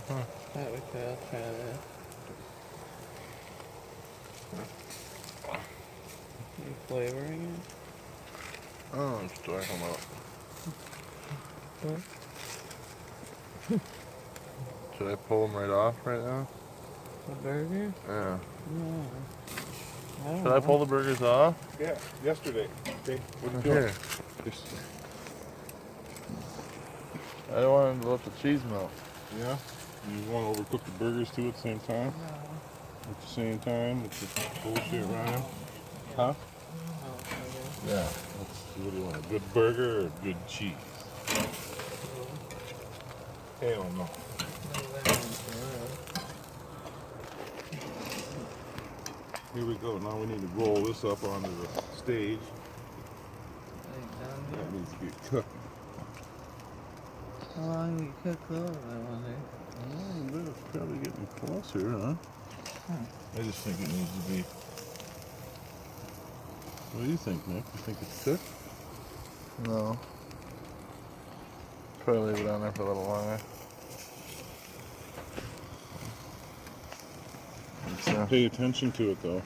Huh. Thought we could all try this. You flavoring it? Oh, I'm still talking about. What? Should I pull them right off right now? The burgers? Yeah. No. I don't Should I know. pull the burgers off? Yeah, yesterday. Okay, what are you Here. doing? Just, I wanted to let the cheese melt. yeah? You want to overcook the burgers too at the same time? No. At the same time with the bullshit, Ryan? Huh? Yeah. What do you want? A good burger or a good cheese? Hell no. Here we go. Now we need to roll this up onto the stage. That needs to get cooked. How long do you cook those, I wonder? Oh, that's probably getting closer, huh? I just think it needs to be. What do you think, Nick? You think it's cooked? No. Probably leave it on there for a little longer. Pay attention to it though.